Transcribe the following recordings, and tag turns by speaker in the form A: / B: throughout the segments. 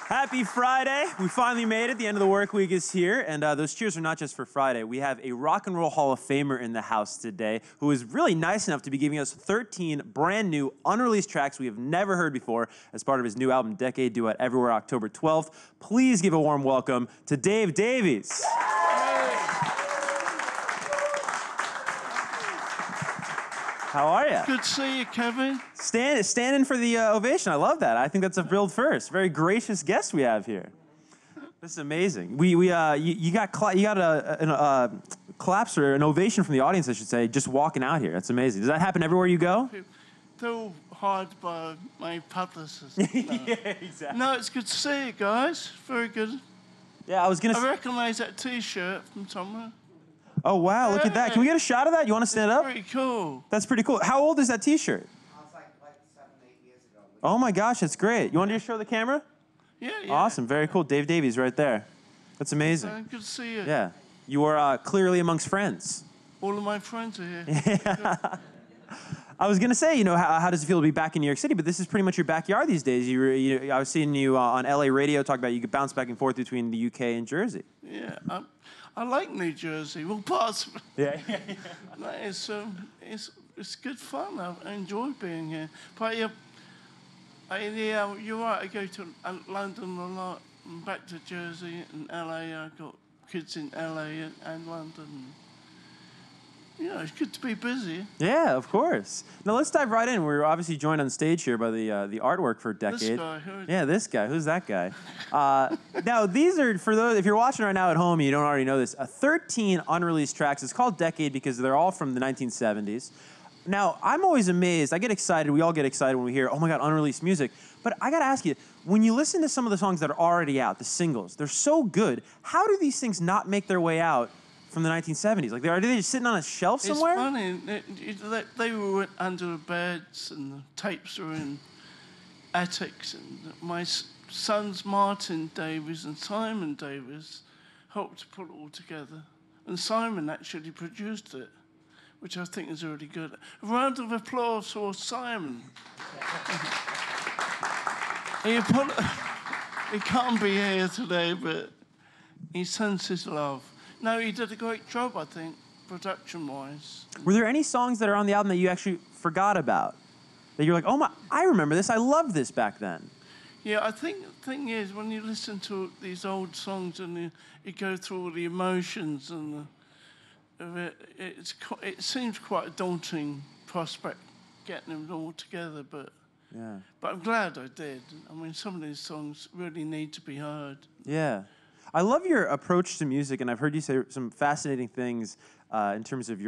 A: Happy Friday. We finally made it. The end of the work week is here, and those cheers are not just for Friday. We have a rock and roll Hall of Famer in the house today who is really nice enough to be giving us 13 brand new, unreleased tracks we have never heard before as part of his new album, Decade, due out everywhere October 12th. Please give a warm welcome to Dave Davies. How are you?
B: Good to see you, Kevin.
A: Standing for the ovation. I love that. I think that's a real first. Very gracious guest we have here. This is amazing. You got a claps or an ovation from the audience, I should say, just walking out here. That's amazing. Does that happen everywhere you go?
B: They're all hired by my publicist.
A: Yeah, exactly.
B: No, it's good to see you guys. Very good.
A: Yeah, I
B: recognise that T-shirt from somewhere.
A: Oh, wow, look at that. Can we get a shot of that? You want to stand up?
B: Pretty cool.
A: That's pretty cool. How old is that T-shirt?
C: It's like 7, 8 years ago.
A: Oh, my gosh, that's great. You want to just show the camera?
B: Yeah.
A: Awesome, very cool. Dave Davies right there. That's amazing.
B: Good to see you.
A: Yeah. You are clearly amongst friends.
B: All of my friends are here.
A: I was going to say, how does it feel to be back in New York City? But this is pretty much your backyard these days. I was seeing you on LA radio talk about you could bounce back and forth between the UK and Jersey.
B: Yeah, I like New Jersey. Well, parts of it.
A: Yeah.
B: No, it's good fun. I enjoy being here. But you're right. I go to London a lot. I'm back to Jersey and LA. I've got kids in LA and London. It's good to be busy.
A: Yeah, of course. Now let's dive right in. We're obviously joined on stage here by the artwork for Decade.
B: This guy.
A: This guy. Who's that guy? Now these are, for those, if you're watching right now at home and you don't already know this, 13 unreleased tracks. It's called Decade because they're all from the 1970s. Now, I'm always amazed. I get excited. We all get excited when we hear, oh my God, unreleased music. But I got to ask you, when you listen to some of the songs that are already out, the singles, they're so good. How do these things not make their way out from the 1970s? Like, are they just sitting on a shelf somewhere?
B: It's funny. They were under the beds, and the tapes were in attics. And my sons, Martin Davies and Simon Davies, helped to put it all together. And Simon actually produced it, which I think is really good. A round of applause for Simon. He can't be here today, but he sends his love. No, he did a great job, I think, production-wise.
A: Were there any songs that are on the album that you actually forgot about? That you're like, oh my, I remember this. I loved this back then.
B: Yeah, I think the thing is, when you listen to these old songs and you go through all the emotions and it seems quite a daunting prospect getting them all together, but I'm glad I did. I mean, some of these songs really need to be heard.
A: Yeah. I love your approach to music, and I've heard you say some fascinating things in terms of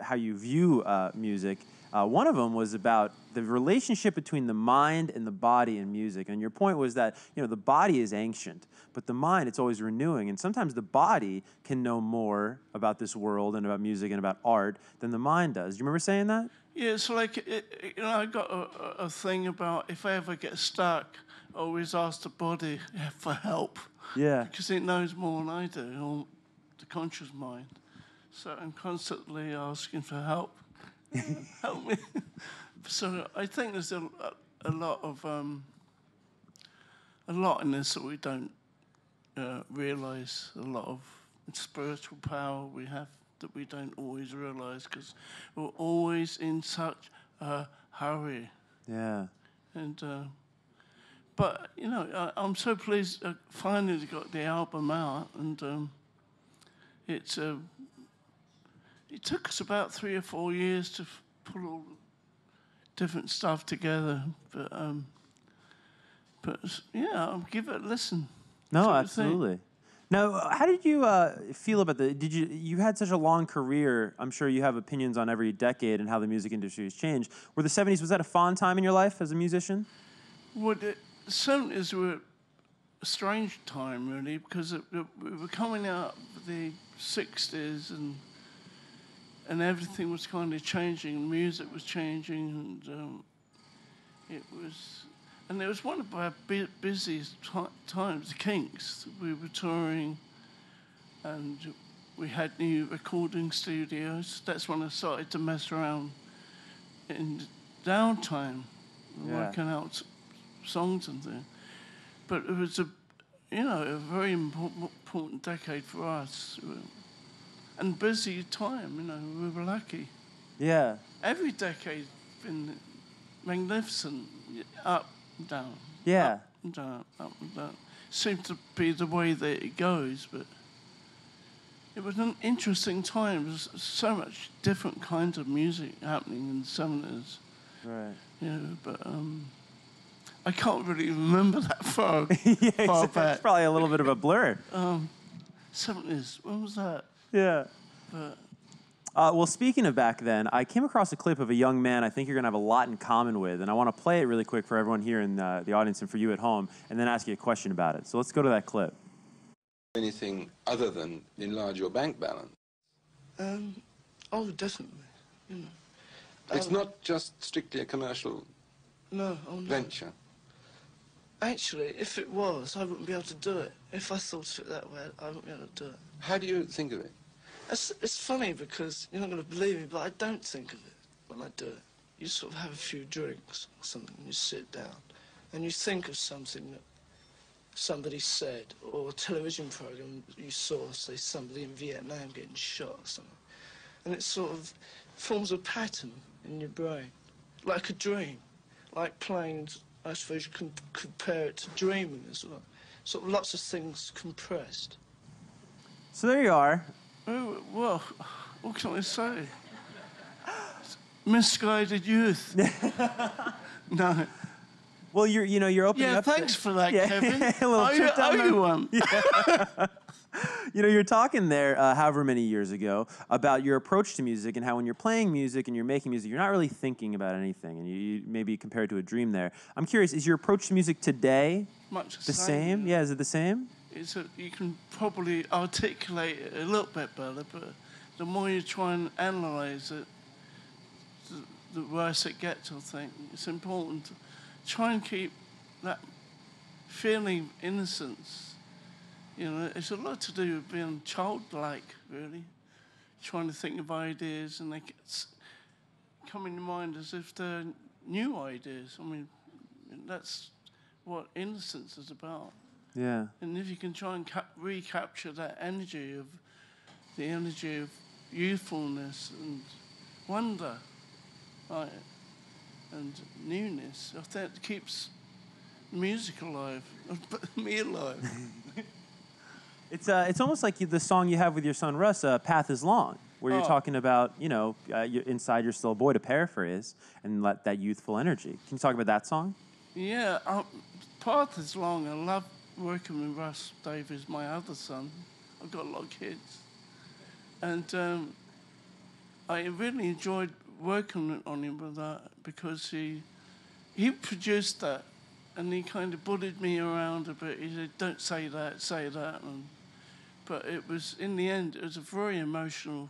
A: how you view music. One of them was about the relationship between the mind and the body in music. And your point was that, the body is ancient, but the mind, it's always renewing. And sometimes the body can know more about this world and about music and about art than the mind does. Do you remember saying that?
B: Yeah, it's like, I got a thing about if I ever get stuck, I always ask the body for help.
A: Yeah.
B: Because it knows more than I do, or the conscious mind. So I'm constantly asking for help. Help me. So I think there's a lot in this that we don't realise. A lot of spiritual power we have that we don't always realise because we're always in such a hurry.
A: Yeah.
B: And but I'm so pleased I finally got the album out, and it took us about 3 or 4 years to put all the different stuff together, but yeah, I'll give it a listen.
A: No, absolutely. Now, how did you feel about you had such a long career, I'm sure you have opinions on every decade and how the music industry has changed. Were the 70s, was that a fond time in your life as a musician?
B: Well, the 70s were a strange time, really, because we were coming out of the 60s and everything was kind of changing, music was changing, and it was one of our busiest times, the Kinks. We were touring, and we had new recording studios. That's when I started to mess around in downtime, working out songs and things. But it was a very important decade for us. And busy time, we were lucky.
A: Yeah.
B: Every decade's been magnificent, up and down.
A: Yeah.
B: Up and down, up and down. Seems to be the way that it goes, but it was an interesting time. There's so much different kinds of music happening in the 70s.
A: Right.
B: But I can't really remember that far,
A: Yeah,
B: far
A: it's
B: back.
A: probably a little bit of a blur.
B: 70s, when was that?
A: Yeah.
B: But
A: Well, speaking of back then, I came across a clip of a young man I think you're going to have a lot in common with, and I want to play it really quick for everyone here in the audience and for you at home, and then ask you a question about it. So let's go to that clip.
D: Anything other than enlarge your bank balance?
B: Oh, definitely.
D: It's not just strictly a commercial
B: No.
D: venture.
B: Actually, if it was, I wouldn't be able to do it. If I thought of it that way, I wouldn't be able to do it.
D: How do you think of it?
B: It's funny because you're not going to believe me, but I don't think of it when I do it. You sort of have a few drinks or something, and you sit down, and you think of something that somebody said, or a television program you saw, say somebody in Vietnam getting shot or something, and it sort of forms a pattern in your brain, like a dream, like playing. I suppose you can compare it to dreaming as well. Sort of lots of things compressed.
A: So there you are.
B: Oh, well, what can I say? Misguided youth. No.
A: Well, you're opening
B: Yeah,
A: up.
B: thanks for that,
A: Yeah.
B: Kevin.
A: A little trip down
B: you one.
A: You're talking there, however many years ago, about your approach to music and how when you're playing music and you're making music, you're not really thinking about anything, and you maybe compare it to a dream there. I'm curious, is your approach to music today
B: Much
A: the same? Yeah, is it the same?
B: You can probably articulate it a little bit better, but the more you try and analyse it, the worse it gets, I think. It's important to try and keep that feeling of innocence. It's a lot to do with being childlike, really. Trying to think of ideas and they come in your mind as if they're new ideas. I mean, that's what innocence is about.
A: Yeah.
B: And if you can try and recapture that energy of youthfulness and wonder, right, and newness, I think it keeps music alive, me alive.
A: It's almost like the song you have with your son Russa, "Path is Long," where you're talking about, inside you're still a boy, to paraphrase, and let that youthful energy. Can you talk about that song?
B: Yeah, Path is Long. I love working with Russ Davies, my other son. I've got a lot of kids. And I really enjoyed working on him with that because he produced that and he kind of bullied me around a bit. He said, don't say that, say that. But it was, in the end, it was a very emotional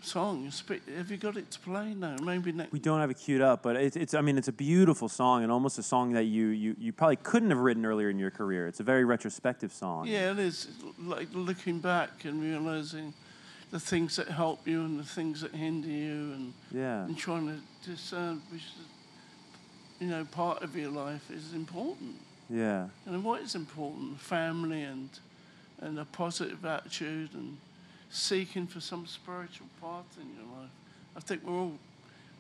B: song. Have you got it to play? No, maybe next.
A: We don't have it queued up, but it's a beautiful song and almost a song that you probably couldn't have written earlier in your career. It's a very retrospective song.
B: Yeah, it is. Like looking back and realizing the things that help you and the things that hinder you, and trying to discern which, part of your life is important.
A: Yeah.
B: And what is important? Family and a positive attitude and seeking for some spiritual path in your life. I think we're all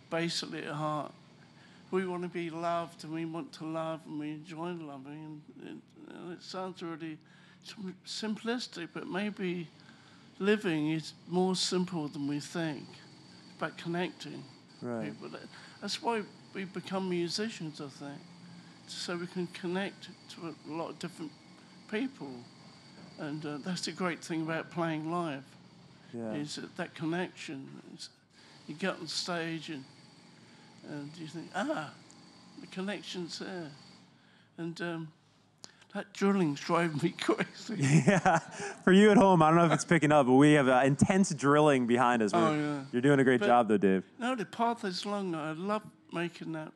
B: basically at heart. We want to be loved and we want to love and we enjoy loving. And it sounds really simplistic, but maybe living is more simple than we think. It's about connecting people. That's why we become musicians, I think, so we can connect to a lot of different people. And that's the great thing about playing live, is that connection. You get on stage and you think, the connection's there. And that drilling's driving me crazy.
A: Yeah. For you at home, I don't know if it's picking up, but we have intense drilling behind us. You're doing a great job, though, Dave.
B: No, the path is long. I love making that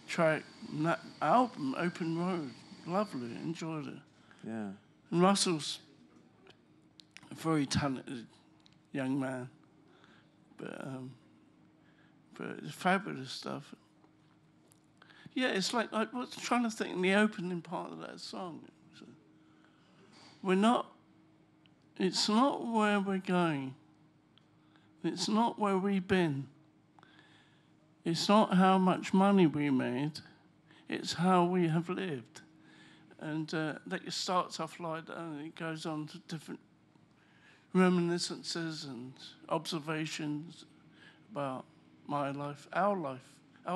B: track, and that album, Open Road. Lovely, enjoyed it.
A: Yeah.
B: And Russell's a very talented young man, but it's fabulous stuff. Yeah, it's like I was trying to think in the opening part of that song. So it's not where we're going. It's not where we've been. It's not how much money we made. It's how we have lived. And that it starts off like that and it goes on to different reminiscences and observations about my life, our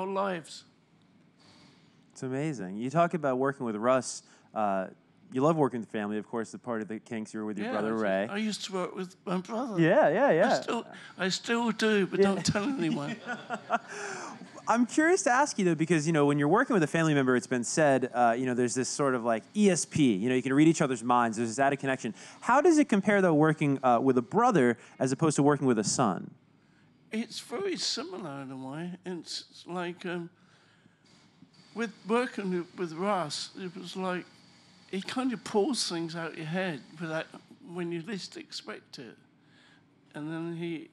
B: lives.
A: It's amazing. You talk about working with Russ. You love working with family, of course, the part of the Kinks. You were with your brother Ray.
B: I used to work with my brother.
A: Yeah.
B: I still do, but don't tell anyone.
A: I'm curious to ask you, though, because, when you're working with a family member, it's been said, there's this sort of like ESP. You can read each other's minds. There's this added connection. How does it compare, though, working with a brother as opposed to working with a son?
B: It's very similar in a way. It's like with working with Russ, it was like he kind of pulls things out your head when you least expect it. And then he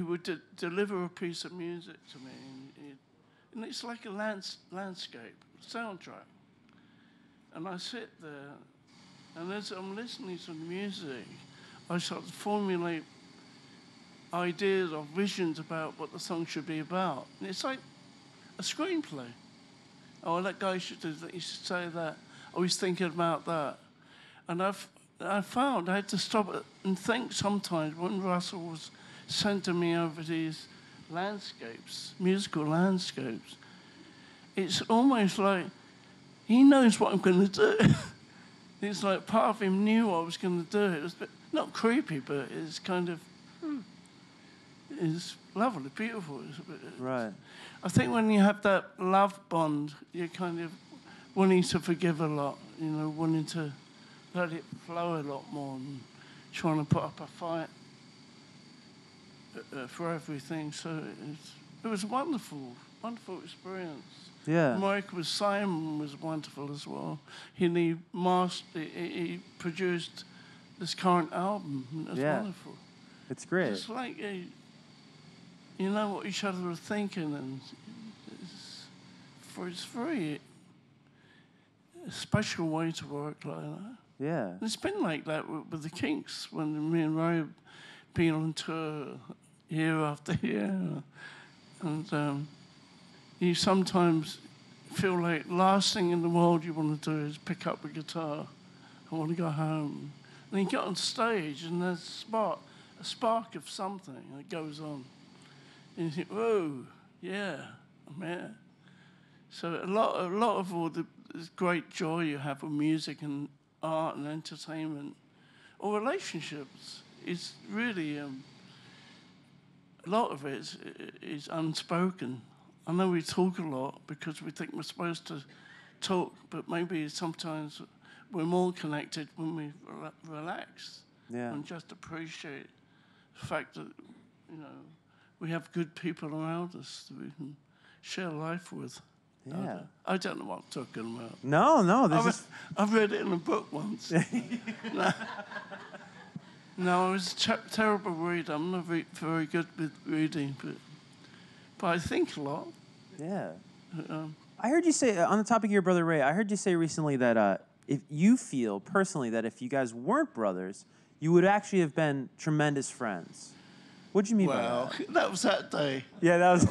B: would deliver a piece of music to me, and it's like a landscape, soundtrack. And I sit there, and as I'm listening to the music, I start to formulate ideas or visions about what the song should be about. And it's like a screenplay. Oh, that guy should do that, he should say that. Oh, he's thinking about that. And I found I had to stop and think sometimes when Russell was sending me over these landscapes, musical landscapes. It's almost like he knows what I'm going to do. It's like part of him knew I was going to do it. It was not creepy, but it's kind of, it's lovely, beautiful.
A: Right.
B: I think when you have that love bond, you're kind of wanting to forgive a lot, wanting to let it flow a lot more and trying to put up a fight for everything. So it was a wonderful experience.
A: Yeah.
B: Working with Simon was wonderful as well. He produced this current album. It was wonderful.
A: It's great.
B: It's like you know what each other are thinking, and it's very a special way to work like that.
A: Yeah.
B: And it's been like that with the Kinks when me and Ray been on tour year after year, and you sometimes feel like last thing in the world you want to do is pick up a guitar. I want to go home. And you get on stage and there's a spark of something that goes on. And you think, whoa, yeah, I'm here. So a lot of all the great joy you have with music and art and entertainment or relationships is really, a lot of it is unspoken. I know we talk a lot because we think we're supposed to talk, but maybe sometimes we're more connected when we relax and just appreciate the fact that, we have good people around us that we can share life with.
A: Yeah.
B: I don't know what I'm talking about.
A: No.
B: I've read it in a book once. No, I was a terrible reader. I'm not very good with reading, but I think a lot.
A: Yeah. I heard you say, on the topic of your brother Ray, I heard you say recently that if you feel personally that if you guys weren't brothers, you would actually have been tremendous friends. What do you mean by that?
B: Well, that was that day.
A: Yeah, that was.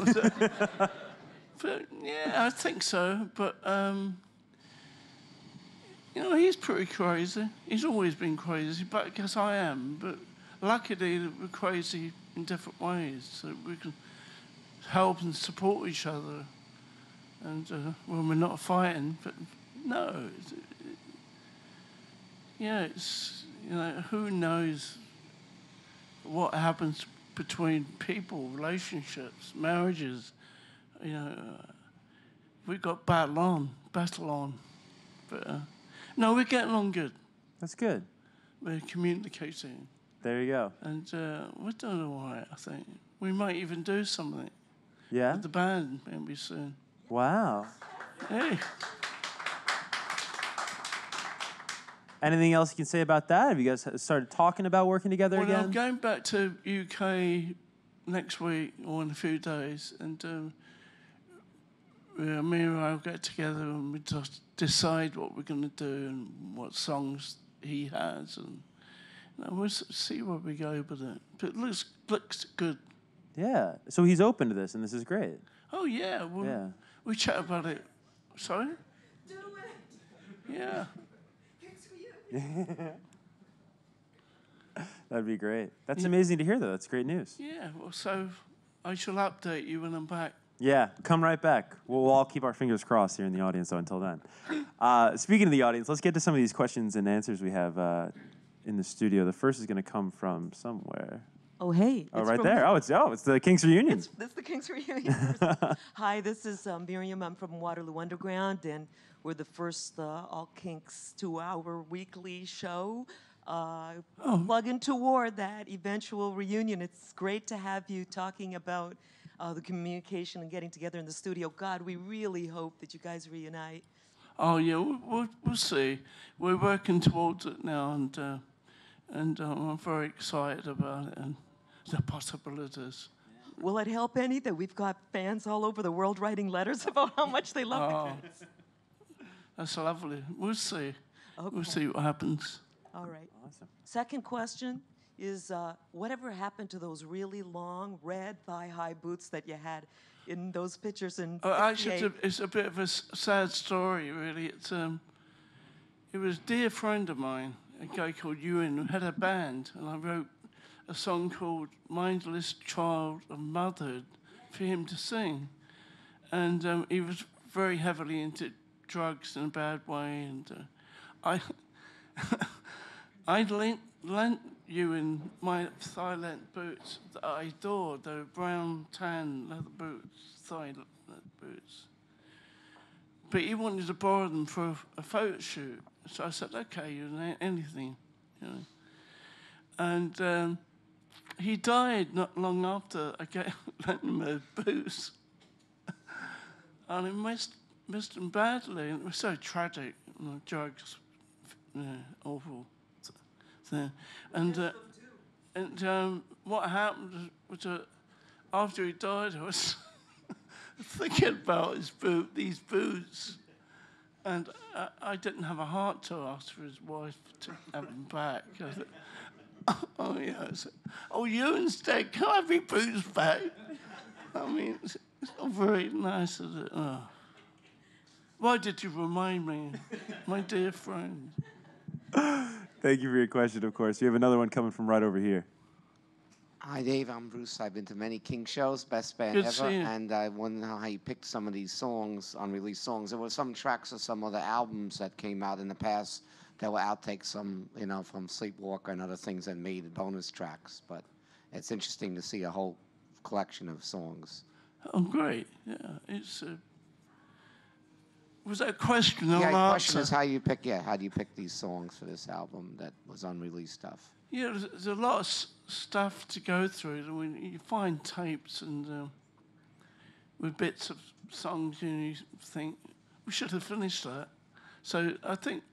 B: But yeah, I think so. But he's pretty crazy. He's always been crazy, but I guess I am. But luckily, we're crazy in different ways, so we can help and support each other. And when we're not fighting, but no, it's who knows what happens between people, relationships, marriages. We've got battle on. But no, we're getting on good.
A: That's good.
B: We're communicating.
A: There you go.
B: And we're doing all right, I think. We might even do something.
A: Yeah?
B: With the band maybe soon.
A: Wow.
B: Hey.
A: Anything else you can say about that? Have you guys started talking about working together again?
B: I'm going back to UK next week or in a few days, and me and I'll get together and we just decide what we're going to do and what songs he has, and we'll see where we go with it. But it looks good.
A: Yeah. So he's open to this, and this is great.
B: Oh yeah. We chat about it. Sorry.
E: Do it.
B: Yeah.
E: Kinks for you.
A: That'd be great. That's amazing to hear, though. That's great news.
B: Yeah. Well, so I shall update you when I'm back.
A: Yeah, come right back. We'll all keep our fingers crossed here in the audience, though, until then. Speaking of the audience, let's get to some of these questions and answers we have in the studio. The first is going to come from somewhere.
E: Oh, hey.
A: Oh, right there. It's the Kinks reunion.
E: It's the Kinks reunion. Hi, this is Miriam. I'm from Waterloo Underground, and we're the first all Kinks 2-hour weekly show. Plugging toward that eventual reunion. It's great to have you talking about the communication and getting together in the studio. God, we really hope that you guys reunite.
B: Oh yeah, we'll see. We're working towards it now, and I'm very excited about it and the possibilities.
E: Will it help any that we've got fans all over the world writing letters about how much they love the Kinks?
B: That's lovely. We'll see.
E: Okay.
B: We'll see what happens.
E: All right.
A: Awesome.
E: Second question is, whatever happened to those really long red thigh-high boots that you had in those pictures in
B: Actually, it's a bit of a sad story, really. It was a dear friend of mine, a guy called Ewan, who had a band, and I wrote a song called Mindless Child of Motherhood for him to sing. And he was very heavily into drugs in a bad way, and I lent Ewan my thigh-length boots that I adored. They were brown, tan leather boots, thigh-length boots. But he wanted to borrow them for a photo shoot. So I said, okay, anything, you know. And he died not long after I lent him those boots. And he missed him badly. And it was so tragic, you know, drugs, awful. And what happened was that after he died, I was thinking about these boots, and I didn't have a heart to ask for his wife to have them back. I thought, oh yeah, Ewan's dead. Can I have your boots back? I mean, it's not very nice, is it? Oh. Why did you remind me, my dear friend?
A: Thank you for your question, of course. We have another one coming from right over here.
C: Hi, Dave. I'm Bruce. I've been to many Kinks shows, best band
B: Good
C: ever.
B: to see you.
C: And I want to know how you picked some of these songs, unreleased songs. There were some tracks of some other albums that came out in the past that were outtakes, some, from Sleepwalker and other things that made bonus tracks. But it's interesting to see a whole collection of songs.
B: Oh, great. Yeah, it's... was that a question or an
C: The
B: answer?
C: question is how do you pick these songs for this album that was unreleased stuff?
B: Yeah, there's a lot of stuff to go through. I mean, you find tapes and with bits of songs, you think, we should have finished that. So I think,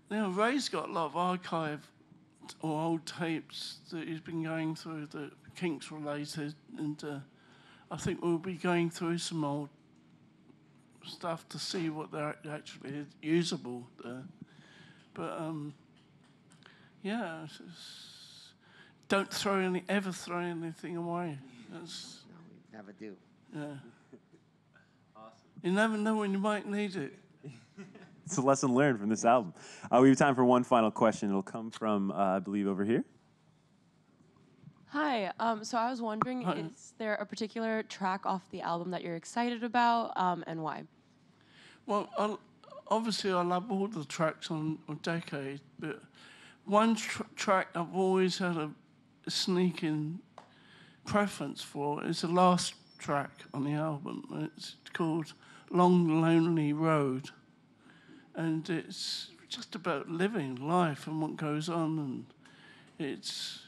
B: Ray's got a lot of archive or old tapes that he's been going through that Kinks related, and I think we'll be going through some old stuff to see what they're actually usable there. But don't ever throw anything away.
C: No, we never do.
B: Yeah. Awesome. You never know when you might need it.
A: It's a lesson learned from this album. We have time for one final question. It'll come from, I believe, over here.
F: Hi. So I was wondering, is there a particular track off the album that you're excited about, and why?
B: Well, obviously I love all the tracks on Decade, but one track I've always had a sneaking preference for is the last track on the album. It's called Long Lonely Road, and it's just about living life and what goes on, and it's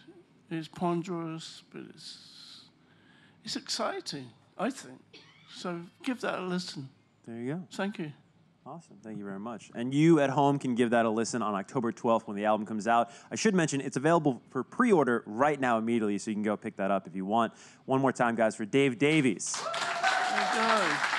B: ponderous, but it's exciting, I think. So give that a listen.
A: There you go.
B: Thank you.
A: Awesome. Thank you very much. And you at home can give that a listen on October 12th when the album comes out. I should mention it's available for pre-order right now immediately, so you can go pick that up if you want. One more time, guys, for Dave Davies.
B: There you go.